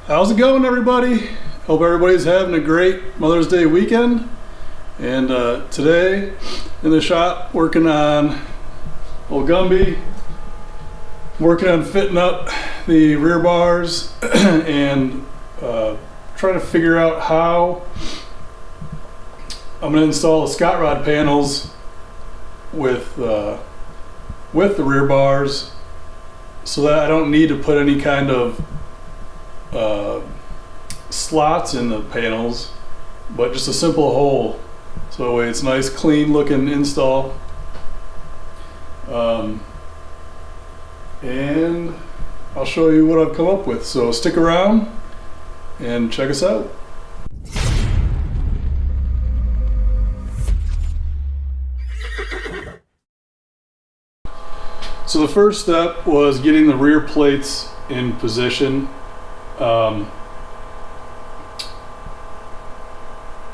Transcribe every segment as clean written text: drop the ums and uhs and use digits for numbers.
How's it going, everybody? Hope everybody's having a great Mother's Day weekend. And today in the shop working on old Gumby, working on fitting up the rear bars and trying to figure out how I'm going to install the Scott rod panels with the rear bars so that I don't need to put any kind of slots in the panels, but just a simple hole, so that way it's nice clean looking install. And I'll show you what I've come up with, so stick around and check us out. So the first step was getting the rear plates in position.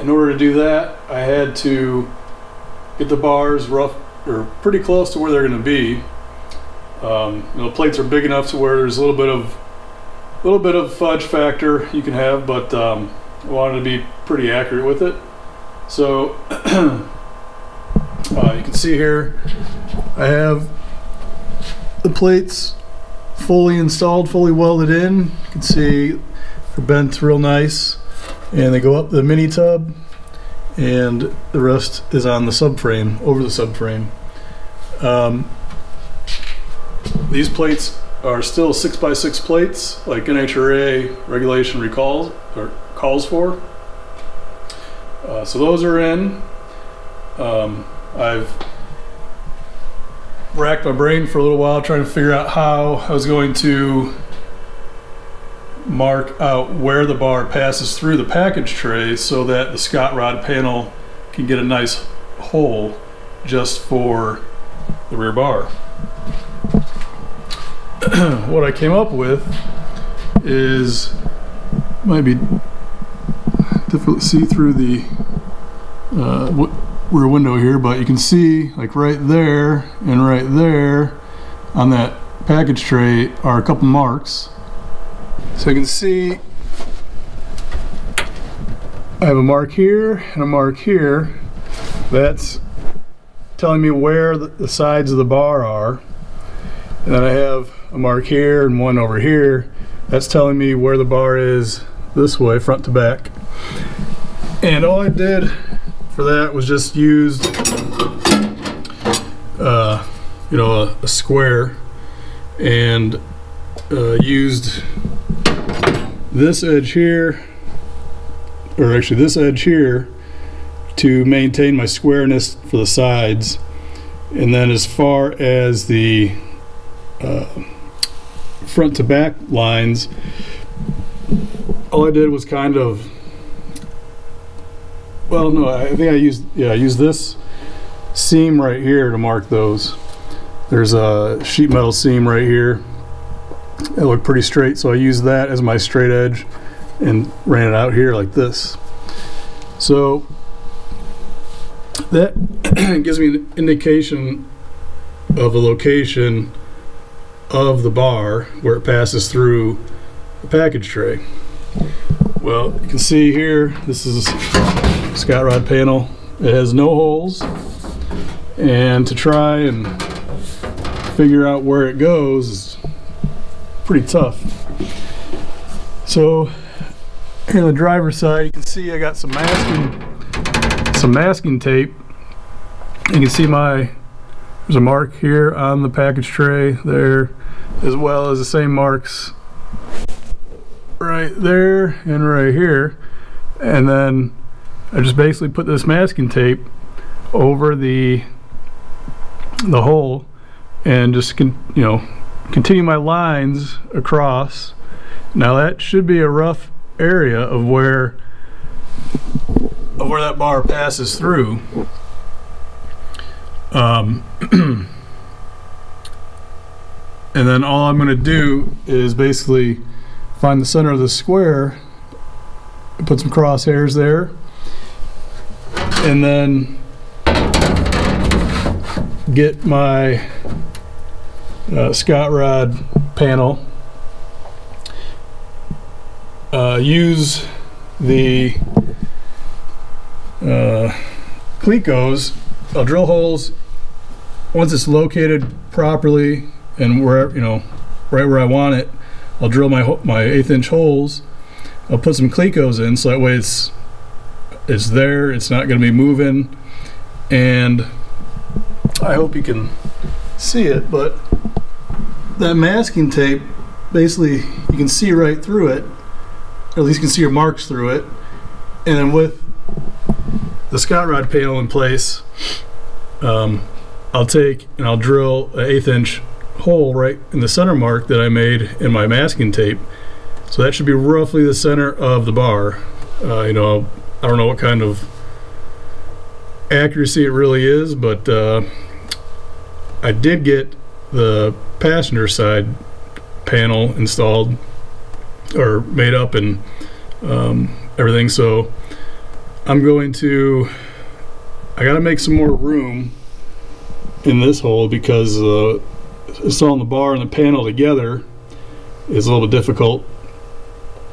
In order to do that, I had to get the bars rough or pretty close to where they're going to be. The plates are big enough to where there's a little bit of fudge factor you can have, but I wanted to be pretty accurate with it. So you can see here I have the plates fully installed, fully welded in. You can see they're bent real nice, and they go up the mini tub, and the rest is on the subframe, over the subframe. These plates are still 6x6 plates, like NHRA regulation calls for. So those are in. I've racked my brain for a little while trying to figure out how I was going to mark out where the bar passes through the package tray so that the Scott rod panel can get a nice hole just for the rear bar. What I came up with is, might be difficult to see through the rear window here, but you can see like right there and right there on that package tray are a couple marks. So you can see I have a mark here and a mark here. That's telling me where the sides of the bar are. And then I have a mark here and one over here. That's telling me where the bar is this way, front to back. And all I did for that was just used a square, and used this edge here, or actually this edge here, to maintain my squareness for the sides. And then as far as the front to back lines, all I did was kind of, well, no, I think I used this seam right here to mark those. There's a sheet metal seam right here. It looked pretty straight, so I used that as my straight edge and ran it out here like this. So that gives me an indication of the location of the bar where it passes through the package tray. Well, you can see here, this is a Scott rod panel. It has no holes, and to try and figure out where it goes is pretty tough. So here on the driver's side, you can see I got some masking tape. You can see there's a mark here on the package tray there, as well as the same marks right there and right here. And then I just basically put this masking tape over the hole and just continue my lines across. Now that should be a rough area of where that bar passes through. And then all I'm going to do is basically find the center of the square, put some crosshairs there, and then get my Scott rod panel use the Clecos. I'll drill holes once it's located properly and where, you know, right where I want it. I'll drill my 1/8 inch holes. I'll put some Clecos in so that way it's there, it's not going to be moving. And I hope you can see it, but that masking tape, basically you can see right through it, or at least you can see your marks through it. And then with the Scott rod panel in place, I'll take and I'll drill an 1/8 inch hole right in the center mark that I made in my masking tape. So that should be roughly the center of the bar. You know, I don't know what kind of accuracy it really is, but I did get the passenger side panel installed or made up and everything. So I'm going to, I gotta make some more room in this hole because installing the bar and the panel together is a little bit difficult.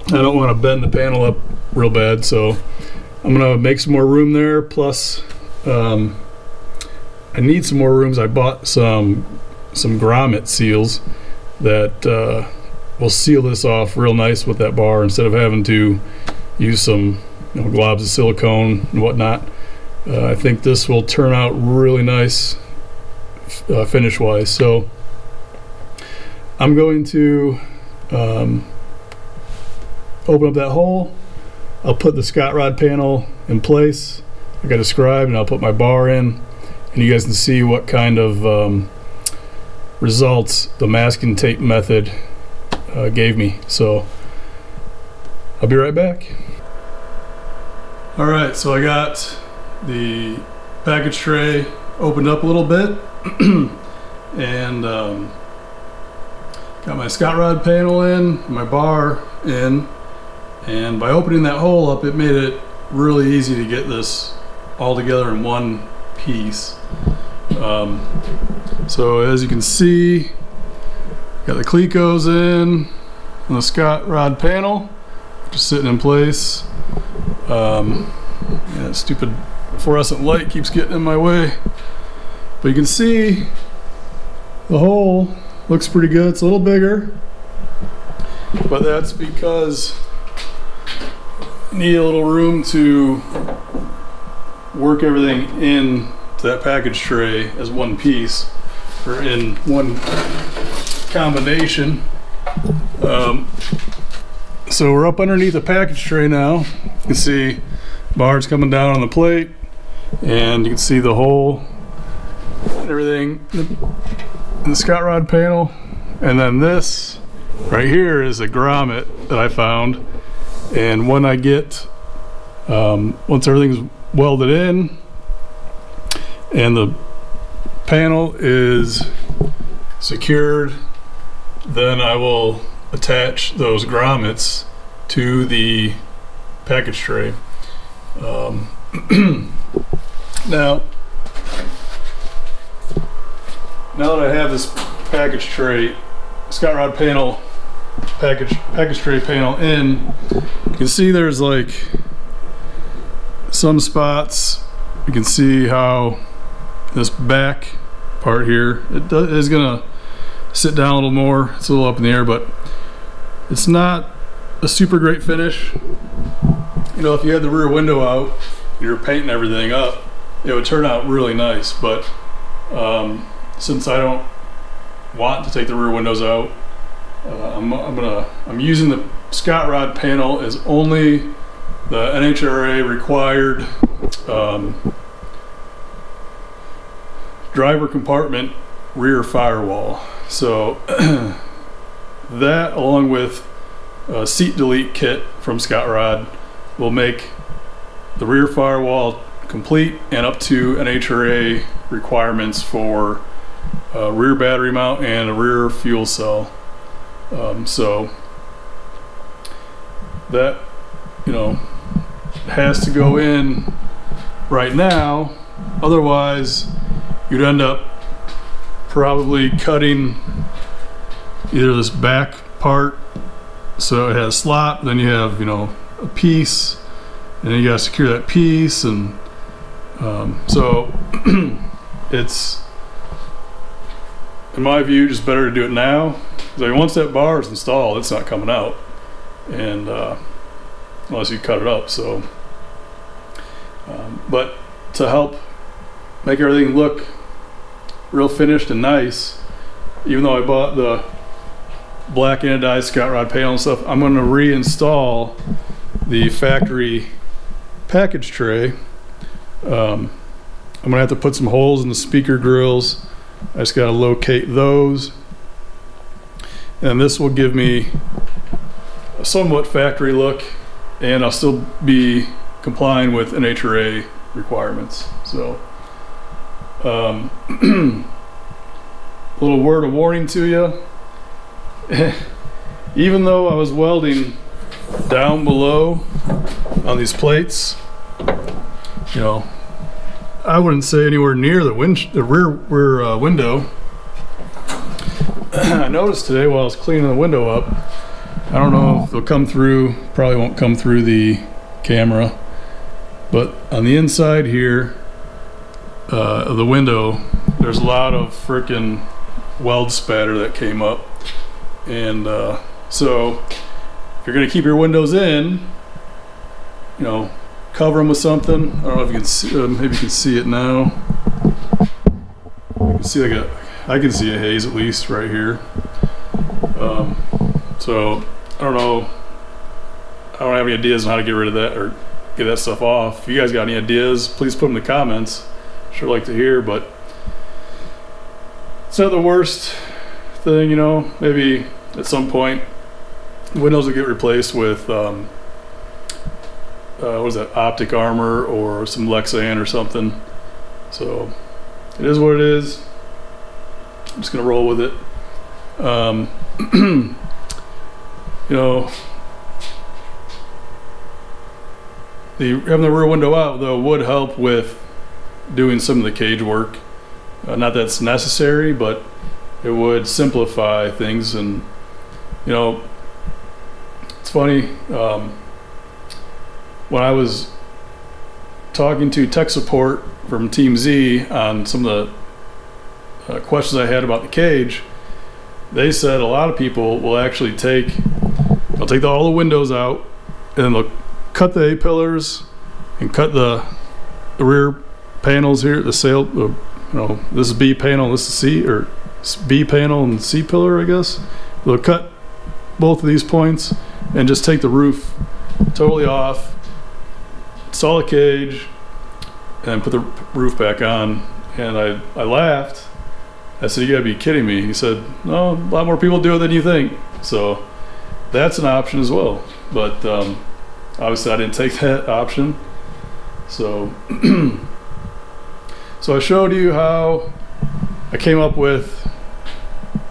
I don't want to bend the panel up real bad, so I'm gonna make some more room there. Plus I need some more rooms. I bought some grommet seals that will seal this off real nice with that bar instead of having to use some, you know, globs of silicone and whatnot. I think this will turn out really nice finish wise. So I'm going to open up that hole. I'll put the Scott rod panel in place like I described, and I'll put my bar in, and you guys can see what kind of results the masking tape method gave me. So I'll be right back. Alright, so I got the package tray opened up a little bit and got my Scott rod panel in, my bar in, and by opening that hole up, it made it really easy to get this all together in one piece. So as you can see, got the Clecos in on the Scott rod panel, just sitting in place. Yeah, stupid fluorescent light keeps getting in my way, but you can see the hole looks pretty good. It's a little bigger, but that's because I need a little room to work everything in to that package tray as one piece or in one combination. So we're up underneath the package tray now. You can see bars coming down on the plate, and you can see the hole and everything in the Scott rod panel. And then this right here is a grommet that I found, and when I get once everything's welded in and the panel is secured, then I will attach those grommets to the package tray. Now that I have this package tray, Scott rod panel, package tray panel in, you can see there's like some spots. You can see how this back part here, is gonna sit down a little more. It's a little up in the air, but it's not a super great finish. You know, if you had the rear window out, you're painting everything up, it would turn out really nice. But since I don't want to take the rear windows out, I'm using the Scott rod panel as only the NHRA required driver compartment rear firewall. So that, along with a seat delete kit from Scott Rod, will make the rear firewall complete and up to NHRA requirements for a rear battery mount and a rear fuel cell. So that, you know, has to go in right now. Otherwise, you'd end up probably cutting either this back part So it has slot, then you have, you know, a piece, and then you gotta secure that piece, and so it's, in my view, just better to do it now. Like once that bar is installed, it's not coming out, and unless you cut it up. So, but to help make everything look real finished and nice, even though I bought the black anodized Scott Rod panel and stuff, I'm going to reinstall the factory package tray. I'm going to have to put some holes in the speaker grills. I just got to locate those, and this will give me a somewhat factory look, and I'll still be complying with NHRA requirements. So a little word of warning to you. Even though I was welding down below on these plates, you know, I wouldn't say anywhere near the rear window. I noticed today while I was cleaning the window up, I don't know if it'll come through, probably won't come through the camera, but on the inside here of the window, there's a lot of frickin' weld spatter that came up. And so if you're gonna keep your windows in, you know, cover them with something. I don't know if you can see, maybe you can see it now. You can see like I can see a haze at least right here. So I don't know, I don't have any ideas on how to get rid of that or get that stuff off. If you guys got any ideas, please put them in the comments. Sure like to hear, but it's not the worst thing, you know. Maybe at some point windows will get replaced with what is that, optic armor or some Lexan or something. So it is what it is. I'm just gonna roll with it. You know, having the rear window out though would help with doing some of the cage work. Not that it's necessary, but it would simplify things. And you know, it's funny, when I was talking to tech support from Team Z on some of the questions I had about the cage, they said a lot of people will actually they'll take all the windows out, and they'll cut the A-pillars and cut the rear panels here, the sail, you know, this is B panel, this is C, or B panel and C pillar, I guess. They'll cut both of these points and just take the roof totally off, install a cage, and put the roof back on. And I laughed. I said, you gotta be kidding me. He said, no, a lot more people do it than you think. So that's an option as well. But obviously I didn't take that option. So so I showed you how I came up with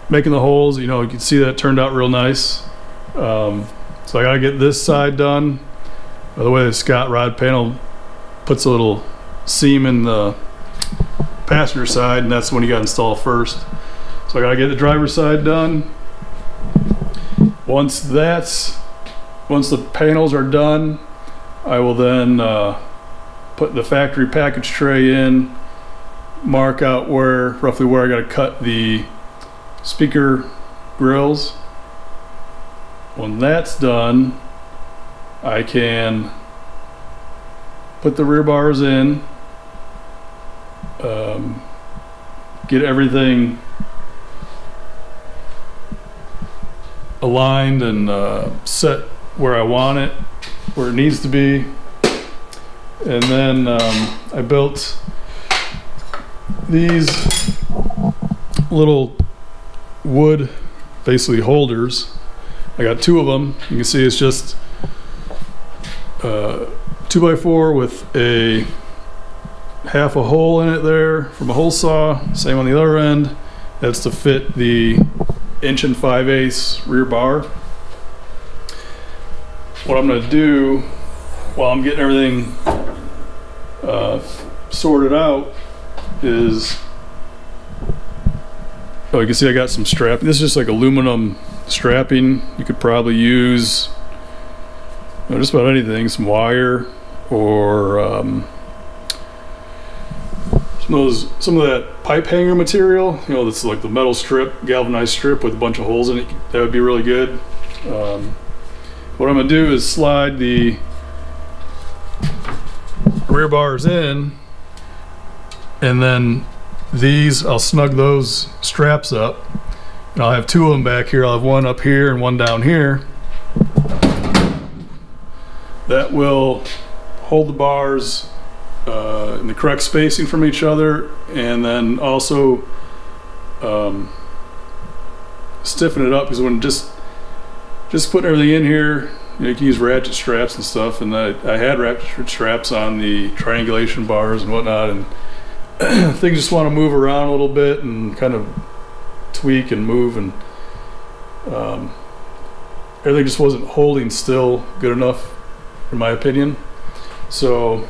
making the holes. You know, you can see that turned out real nice. So I gotta get this side done. By the way, the Scott Rod panel puts a little seam in the passenger side, and that's when you got to install first. So I gotta get the driver's side done. Once the panels are done, I will then put the factory package tray in, mark out roughly where I gotta cut the speaker grills. When that's done, I can put the rear bars in, get everything aligned and set where I want it, where it needs to be. And then I built these little wood, basically holders. I got two of them. You can see it's just 2x4 with a half a hole in it there from a hole saw. Same on the other end. That's to fit the 1 5/8" rear bar. What I'm going to do while I'm getting everything sorted out is, oh, you can see I got some strap. This is just like aluminum strapping, you could probably use just about anything, some wire or some of that pipe hanger material, that's like the metal strip, galvanized strip with a bunch of holes in it. That would be really good. What I'm gonna do is slide the rear bars in, and then I'll snug those straps up, and I'll have two of them back here. I'll have one up here and one down here. That will hold the bars in the correct spacing from each other, and then also stiffen it up, because when just putting everything in here, you can use ratchet straps and stuff, and I had ratchet straps on the triangulation bars and whatnot, and things just want to move around a little bit and kind of tweak and move, and everything just wasn't holding still good enough in my opinion. So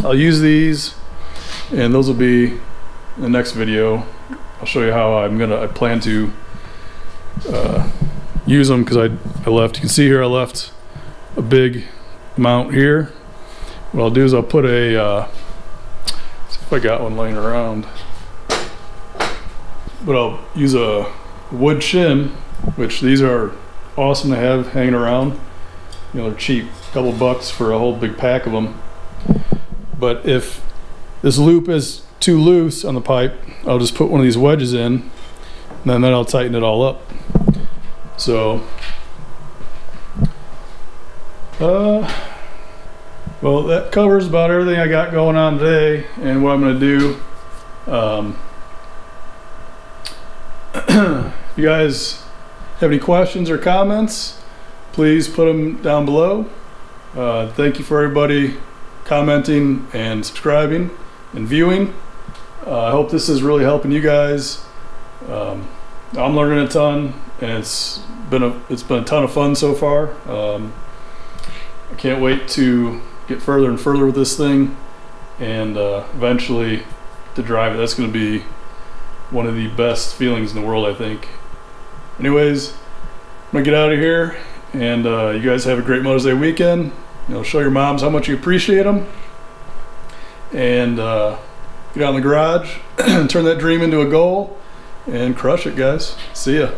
I'll use these, and those will be in the next video. I'll show you how I plan to use them, because I left, you can see here I left a big amount here. What I'll do is I'll put a see if I got one laying around, but I'll use a wood shim, which these are awesome to have hanging around. They're cheap, a couple bucks for a whole big pack of them. But if this loop is too loose on the pipe, I'll just put one of these wedges in, and then I'll tighten it all up. So well, that covers about everything I got going on today. And what I'm going to do, if you guys have any questions or comments, please put them down below. Thank you for everybody commenting and subscribing and viewing. I hope this is really helping you guys. I'm learning a ton, and it's been a ton of fun so far. I can't wait to get further and further with this thing, and eventually to drive it. That's going to be one of the best feelings in the world, I think. Anyways, I'm gonna get out of here, and you guys have a great Mother's Day weekend. Show your moms how much you appreciate them, and get out in the garage and turn that dream into a goal and crush it, guys. See ya.